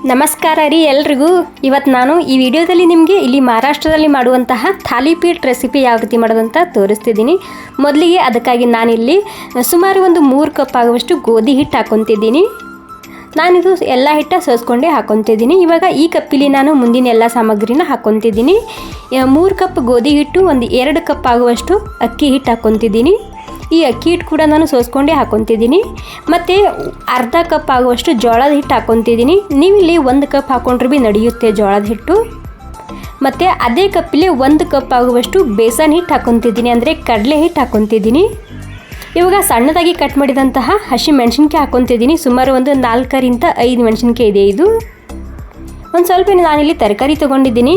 ನಮಸ್ಕಾರ ರೀ ಎಲ್ರಿಗೂ. ಇವತ್ತು ನಾನು ಈ ವಿಡಿಯೋದಲ್ಲಿ ನಿಮಗೆ ಇಲ್ಲಿ ಮಹಾರಾಷ್ಟ್ರದಲ್ಲಿ ಮಾಡುವಂತಹ ಥಾಲಿಪೀಠ್ ರೆಸಿಪಿ ಯಾವ ರೀತಿ ಮಾಡೋದಂತ ತೋರಿಸ್ತಿದ್ದೀನಿ. ಮೊದಲಿಗೆ ಅದಕ್ಕಾಗಿ ನಾನಿಲ್ಲಿ ಸುಮಾರು ಒಂದು 3 ಕಪ್ ಆಗುವಷ್ಟು ಗೋಧಿ ಹಿಟ್ಟು ಹಾಕ್ಕೊತಿದ್ದೀನಿ. ನಾನಿದು ಎಲ್ಲ ಹಿಟ್ಟ ಸೋಸ್ಕೊಂಡೇ ಹಾಕ್ಕೊತಿದ್ದೀನಿ. ಇವಾಗ ಈ ಕಪ್ಪಿಲಿ ನಾನು ಮುಂದಿನ ಎಲ್ಲ ಸಾಮಗ್ರಿನ ಹಾಕ್ಕೊತಿದ್ದೀನಿ. 3 ಕಪ್ ಗೋಧಿ ಹಿಟ್ಟು, ಒಂದು 2 ಕಪ್ ಆಗುವಷ್ಟು ಅಕ್ಕಿ ಹಿಟ್ಟು ಹಾಕ್ಕೊತಿದ್ದೀನಿ. ಈ ಅಕ್ಕಿ ಹಿಟ್ಟು ಕೂಡ ನಾನು ಸೋಸ್ಕೊಂಡೇ ಹಾಕ್ಕೊತಿದ್ದೀನಿ. ಮತ್ತು ಅರ್ಧ ಕಪ್ ಆಗುವಷ್ಟು ಜೋಳದ ಹಿಟ್ಟು ಹಾಕ್ಕೊತಿದ್ದೀನಿ. ನೀವಿಲ್ಲಿ 1 ಕಪ್ ಹಾಕ್ಕೊಂಡ್ರೆ ಭೀ ನಡೆಯುತ್ತೆ ಜೋಳದ ಹಿಟ್ಟು. ಮತ್ತು ಅದೇ ಕಪ್ಪಿಲಿ 1 ಕಪ್ ಆಗುವಷ್ಟು ಬೇಸನ್ ಹಿಟ್ಟು ಹಾಕ್ಕೊತಿದ್ದೀನಿ, ಅಂದರೆ ಕಡಲೆ ಹಿಟ್ಟು ಹಾಕ್ಕೊತಿದ್ದೀನಿ. ಇವಾಗ ಸಣ್ಣದಾಗಿ ಕಟ್ ಮಾಡಿದಂತಹ ಹಸಿ ಮೆಣಸಿನ್ಕಾಯಿ ಹಾಕ್ಕೊತಿದ್ದೀನಿ. ಸುಮಾರು ಒಂದು 4ರಿಂದ 5 ಮೆಣಸಿನ್ಕಾಯಿ ಇದೆ. ಇದು ಒಂದು ಸ್ವಲ್ಪ ನಾನಿಲ್ಲಿ ತರಕಾರಿ ತೊಗೊಂಡಿದ್ದೀನಿ.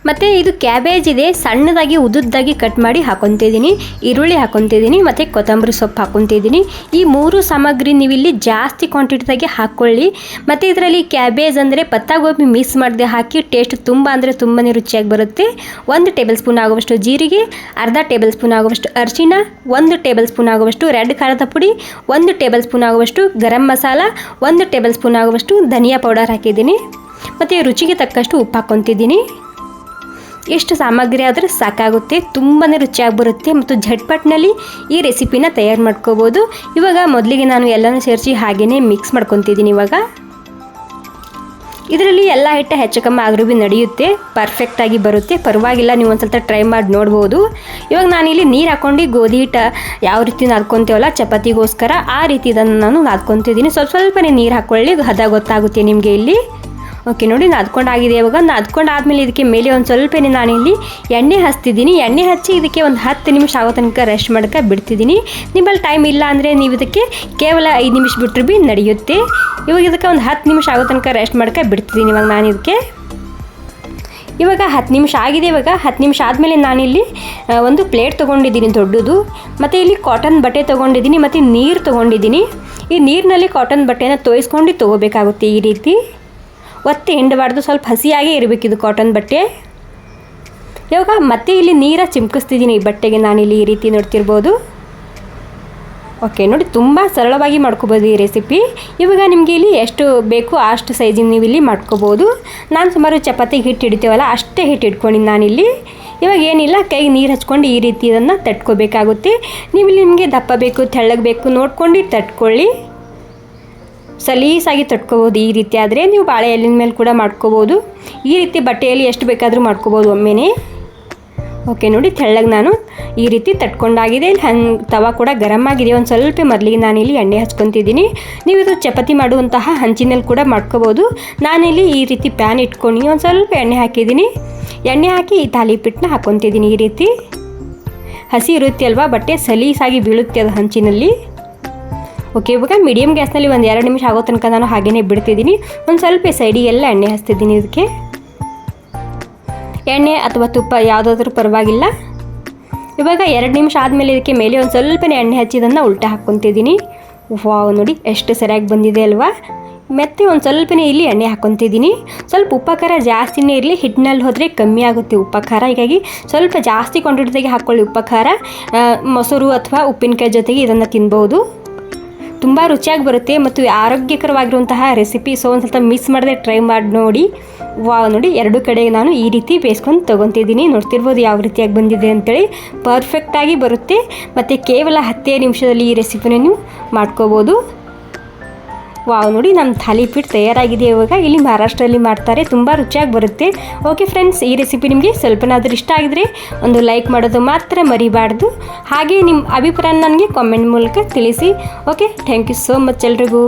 ಮತ್ತು ಇದು ಕ್ಯಾಬೇಜ್ ಇದೆ, ಸಣ್ಣದಾಗಿ ಉದ್ದುದ್ದಾಗಿ ಕಟ್ ಮಾಡಿ ಹಾಕ್ಕೊತಿದ್ದೀನಿ. ಈರುಳ್ಳಿ ಹಾಕ್ಕೊತಿದ್ದೀನಿ ಮತ್ತು ಕೊತ್ತಂಬರಿ ಸೊಪ್ಪು ಹಾಕ್ಕೊತಿದ್ದೀನಿ. ಈ 3 ಸಾಮಗ್ರಿ ನೀವಿಲ್ಲಿ ಜಾಸ್ತಿ ಕ್ವಾಂಟಿಟಿದಾಗೆ ಹಾಕ್ಕೊಳ್ಳಿ. ಮತ್ತು ಇದರಲ್ಲಿ ಕ್ಯಾಬೇಜ್ ಅಂದರೆ ಪತ್ತಾಗೋಬಿ ಮಿಕ್ಸ್ ಮಾಡದೆ ಹಾಕಿ ಟೇಸ್ಟ್ ತುಂಬ ಅಂದರೆ ತುಂಬಾ ರುಚಿಯಾಗಿ ಬರುತ್ತೆ. 1 ಟೇಬಲ್ ಸ್ಪೂನ್ ಆಗುವಷ್ಟು ಜೀರಿಗೆ, ಅರ್ಧ ಟೇಬಲ್ ಸ್ಪೂನ್ ಆಗುವಷ್ಟು ಅರಿಶಿಣ, 1 ಟೇಬಲ್ ಸ್ಪೂನ್ ಆಗುವಷ್ಟು ರೆಡ್ ಖಾರದ ಪುಡಿ, 1 ಟೇಬಲ್ ಸ್ಪೂನ್ ಆಗುವಷ್ಟು ಗರಂ ಮಸಾಲ, 1 ಟೇಬಲ್ ಸ್ಪೂನ್ ಆಗುವಷ್ಟು ಧನಿಯಾ ಪೌಡರ್ ಹಾಕಿದ್ದೀನಿ. ಮತ್ತು ರುಚಿಗೆ ತಕ್ಕಷ್ಟು ಉಪ್ಪು ಹಾಕ್ಕೊತಿದ್ದೀನಿ. ಎಷ್ಟು ಸಾಮಗ್ರಿ ಆದರೆ ಸಾಕಾಗುತ್ತೆ, ತುಂಬಾ ರುಚಿಯಾಗಿ ಬರುತ್ತೆ ಮತ್ತು ಝಟ್ಪಟ್ನಲ್ಲಿ ಈ ರೆಸಿಪಿನ ತಯಾರು ಮಾಡ್ಕೋಬೋದು. ಇವಾಗ ಮೊದಲಿಗೆ ನಾನು ಎಲ್ಲನೂ ಸೇರಿಸಿ ಹಾಗೆಯೇ ಮಿಕ್ಸ್ ಮಾಡ್ಕೊತಿದ್ದೀನಿ. ಇವಾಗ ಇದರಲ್ಲಿ ಎಲ್ಲ ಹಿಟ್ಟು ಹೆಚ್ಚು ಕಮ್ಮಿ ಆದರೂ ಭೀ ನಡೆಯುತ್ತೆ, ಪರ್ಫೆಕ್ಟಾಗಿ ಬರುತ್ತೆ, ಪರವಾಗಿಲ್ಲ. ನೀವು ಒಂದು ಸ್ವಲ್ಪ ಟ್ರೈ ಮಾಡಿ ನೋಡ್ಬೋದು. ಇವಾಗ ನಾನಿಲ್ಲಿ ನೀರು ಹಾಕ್ಕೊಂಡು ಗೋಧಿ ಹಿಟ್ಟು ಯಾವ ರೀತಿ ನಾದ್ಕೊತೀವಲ್ಲ ಚಪಾತಿಗೋಸ್ಕರ, ಆ ರೀತಿ ಇದನ್ನು ನಾನು ನಾದ್ಕೊತಿದ್ದೀನಿ. ಸ್ವಲ್ಪನೇ ನೀರು ಹಾಕ್ಕೊಳ್ಳಿ, ಹದ ಗೊತ್ತಾಗುತ್ತೆ ನಿಮಗೆ ಇಲ್ಲಿ. ಓಕೆ ನೋಡಿ, ನಾದ್ಕೊಂಡಾಗಿದೆ. ಇವಾಗ ನಾದ್ಕೊಂಡಾದ್ಮೇಲೆ ಇದಕ್ಕೆ ಮೇಲೆ ಒಂದು ಸ್ವಲ್ಪನೇ ನಾನಿಲ್ಲಿ ಎಣ್ಣೆ ಹಚ್ತಿದ್ದೀನಿ. ಎಣ್ಣೆ ಹಚ್ಚಿ ಇದಕ್ಕೆ ಒಂದು 10 ನಿಮಿಷ ಆಗೋ ತನಕ ರೆಸ್ಟ್ ಮಾಡೋಕ್ಕೆ ಬಿಡ್ತಿದ್ದೀನಿ. ನಿಮ್ಮಲ್ಲಿ ಟೈಮ್ ಇಲ್ಲ ಅಂದರೆ ನೀವು ಇದಕ್ಕೆ ಕೇವಲ 5 ನಿಮಿಷ ಬಿಟ್ಟರು ಭೀ ನಡೆಯುತ್ತೆ. ಇವಾಗ ಇದಕ್ಕೆ ಒಂದು 10 ನಿಮಿಷ ಆಗೋ ತನಕ ರೆಸ್ಟ್ ಮಾಡೋಕ್ಕೆ ಬಿಡ್ತಿದ್ದೀನಿ. ಇವಾಗ ನಾನು ಇದಕ್ಕೆ ಇವಾಗ 10 ನಿಮಿಷ ಆಗಿದೆ. ಇವಾಗ 10 ನಿಮಿಷ ಆದಮೇಲೆ ನಾನಿಲ್ಲಿ ಒಂದು ಪ್ಲೇಟ್ ತೊಗೊಂಡಿದ್ದೀನಿ ದೊಡ್ಡದು. ಮತ್ತು ಇಲ್ಲಿ ಕಾಟನ್ ಬಟ್ಟೆ ತೊಗೊಂಡಿದ್ದೀನಿ ಮತ್ತು ನೀರು ತೊಗೊಂಡಿದ್ದೀನಿ. ಈ ನೀರಿನಲ್ಲಿ ಕಾಟನ್ ಬಟ್ಟೆನ ತೋಯಿಸ್ಕೊಂಡು ತೊಗೋಬೇಕಾಗುತ್ತೆ. ಈ ರೀತಿ ಒತ್ತಿ ಹಿಂಡಬಾರ್ದು, ಸ್ವಲ್ಪ ಹಸಿಯಾಗೇ ಇರಬೇಕು ಇದು ಕಾಟನ್ ಬಟ್ಟೆ. ಇವಾಗ ಮತ್ತೆ ಇಲ್ಲಿ ನೀರು ಚಿಮ್ಕಿಸ್ತಿದ್ದೀನಿ ಈ ಬಟ್ಟೆಗೆ. ನಾನಿಲ್ಲಿ ಈ ರೀತಿ ನೋಡ್ತಿರ್ಬೋದು. ಓಕೆ ನೋಡಿ, ತುಂಬ ಸರಳವಾಗಿ ಮಾಡ್ಕೋಬೋದು ಈ ರೆಸಿಪಿ. ಇವಾಗ ನಿಮಗೆ ಇಲ್ಲಿ ಎಷ್ಟು ಬೇಕು ಅಷ್ಟು ಸೈಜಿನ ನೀವು ಇಲ್ಲಿ ಮಾಡ್ಕೋಬೋದು. ನಾನು ಸುಮಾರು ಚಪಾತಿಗೆ ಹಿಟ್ಟು ಹಿಡಿತೇವಲ್ಲ ಅಷ್ಟೇ ಹಿಟ್ಟು ಇಟ್ಕೊಂಡಿನಿ ನಾನಿಲ್ಲಿ. ಇವಾಗ ಏನಿಲ್ಲ, ಕೈಗೆ ನೀರು ಹಚ್ಕೊಂಡು ಈ ರೀತಿ ಇದನ್ನು ತಟ್ಕೋಬೇಕಾಗುತ್ತೆ. ನೀವು ಇಲ್ಲಿ ನಿಮಗೆ ದಪ್ಪ ಬೇಕು ತೆಳ್ಳಗೆ ಬೇಕು ನೋಡ್ಕೊಂಡು ತಟ್ಕೊಳ್ಳಿ. ಸಲೀಸಾಗಿ ತಟ್ಕೋಬೋದು. ಈ ರೀತಿ ಆದರೆ ನೀವು ಬಾಳೆ ಎಲೆನ ಮೇಲೆ ಕೂಡ ಮಾಡ್ಕೋಬೋದು. ಈ ರೀತಿ ಬಟ್ಟೆಯಲ್ಲಿ ಎಷ್ಟು ಬೇಕಾದರೂ ಮಾಡ್ಕೋಬೋದು ಒಮ್ಮೆನೇ. ಓಕೆ ನೋಡಿ, ತೆಳ್ಳಗೆ ನಾನು ಈ ರೀತಿ ತಟ್ಕೊಂಡಾಗಿದೆ. ಇಲ್ಲಿ ತವ ಕೂಡ ಗರಮ್ ಆಗಿದೆ. ಒಂದು ಸ್ವಲ್ಪ ಮೊದಲಿಗೆ ನಾನಿಲ್ಲಿ ಎಣ್ಣೆ ಹಚ್ಕೊತಿದ್ದೀನಿ. ನೀವು ಇದು ಚಪಾತಿ ಮಾಡುವಂತಹ ಹಂಚಿನಲ್ಲಿ ಕೂಡ ಮಾಡ್ಕೋಬೋದು. ನಾನಿಲ್ಲಿ ಈ ರೀತಿ ಪ್ಯಾನ್ ಇಟ್ಕೊಂಡು ಒಂದು ಸ್ವಲ್ಪ ಎಣ್ಣೆ ಹಾಕಿದ್ದೀನಿ. ಎಣ್ಣೆ ಹಾಕಿ ಈ ತಾಲಿಪೀಠನ ಹಾಕ್ಕೊತಿದ್ದೀನಿ. ಈ ರೀತಿ ಹಸಿ ಇರುತ್ತೆ ಅಲ್ವಾ, ಬಟ್ಟೆ ಸಲೀಸಾಗಿ ಬೀಳುತ್ತೆ ಅದು ಹಂಚಿನಲ್ಲಿ. ಓಕೆ, ಇವಾಗ ಮೀಡಿಯಮ್ ಗ್ಯಾಸ್ನಲ್ಲಿ ಒಂದು 2 ನಿಮಿಷ ಆಗೋ ತನಕ ನಾನು ಹಾಗೇ ಬಿಡ್ತಿದ್ದೀನಿ. ಒಂದು ಸ್ವಲ್ಪ ಸೈಡಿಗೆಲ್ಲ ಎಣ್ಣೆ ಹಚ್ತಿದ್ದೀನಿ. ಇದಕ್ಕೆ ಎಣ್ಣೆ ಅಥವಾ ತುಪ್ಪ ಯಾವುದಾದ್ರೂ ಪರವಾಗಿಲ್ಲ. ಇವಾಗ 2 ನಿಮಿಷ ಆದಮೇಲೆ ಇದಕ್ಕೆ ಮೇಲೆ ಒಂದು ಸ್ವಲ್ಪನೇ ಎಣ್ಣೆ ಹಚ್ಚಿದ್ದನ್ನು ಉಲ್ಟಾ ಹಾಕ್ಕೊತಿದ್ದೀನಿ. ವಾವ್ ನೋಡಿ, ಎಷ್ಟು ಸರಿಯಾಗಿ ಬಂದಿದೆ ಅಲ್ವಾ. ಮತ್ತೆ ಒಂದು ಸ್ವಲ್ಪನೇ ಇಲ್ಲಿ ಎಣ್ಣೆ ಹಾಕ್ಕೊತಿದ್ದೀನಿ. ಸ್ವಲ್ಪ ಉಪ್ಪು ಖಾರ ಜಾಸ್ತಿನೇ ಇರಲಿ, ಹಿಟ್ಟಿನಲ್ಲಿ ಹೋದರೆ ಕಮ್ಮಿ ಆಗುತ್ತೆ ಉಪ್ಪು ಖಾರ. ಹೀಗಾಗಿ ಸ್ವಲ್ಪ ಜಾಸ್ತಿ ಕ್ವಾಂಟಿಟಿದಾಗೆ ಹಾಕ್ಕೊಳ್ಳಿ ಉಪ್ಪು ಖಾರ. ಮೊಸರು ಅಥವಾ ಉಪ್ಪಿನಕಾಯಿ ಜೊತೆಗೆ ಇದನ್ನು ತಿನ್ಬೋದು. ತುಂಬ ರುಚಿಯಾಗಿ ಬರುತ್ತೆ ಮತ್ತು ಆರೋಗ್ಯಕರವಾಗಿರುವಂತಹ ರೆಸಿಪಿ. ಸೊ ಒಂದು ಸ್ವಲ್ಪ ಮಿಸ್ ಮಾಡದೆ ಟ್ರೈ ಮಾಡಿ ನೋಡಿ. ವಾವ್ ನೋಡಿ, 2 ಕಡೆಗೆ ನಾನು ಈ ರೀತಿ ಬೇಯಿಸ್ಕೊಂಡು ತೊಗೊತಿದ್ದೀನಿ. ನೋಡ್ತಿರ್ಬೋದು ಯಾವ ರೀತಿಯಾಗಿ ಬಂದಿದೆ ಅಂತೇಳಿ. ಪರ್ಫೆಕ್ಟಾಗಿ ಬರುತ್ತೆ ಮತ್ತು ಕೇವಲ 10 ನಿಮಿಷದಲ್ಲಿ ಈ ರೆಸಿಪಿನ ನೀವು ಮಾಡ್ಕೋಬೋದು. ವಾವ್ ನೋಡಿ, ನಮ್ಮ ಥಾಲಿಪೀಠ್ ತಯಾರಾಗಿದೆ. ಇವಾಗ ಇಲ್ಲಿ ಮಹಾರಾಷ್ಟ್ರದಲ್ಲಿ ಮಾಡ್ತಾರೆ, ತುಂಬ ರುಚಿಯಾಗಿ ಬರುತ್ತೆ. ಓಕೆ ಫ್ರೆಂಡ್ಸ್, ಈ ರೆಸಿಪಿ ನಿಮಗೆ ಸ್ವಲ್ಪನಾದರೂ ಇಷ್ಟ ಆಗಿದ್ರೆ ಒಂದು ಲೈಕ್ ಮಾಡೋದು ಮಾತ್ರ ಮರಿಬಾರ್ದು. ಹಾಗೆ ನಿಮ್ಮ ಅಭಿಪ್ರಾಯ ನನಗೆ ಕಾಮೆಂಟ್ ಮೂಲಕ ತಿಳಿಸಿ. Okay, thank you so much ಎಲ್ರಿಗೂ.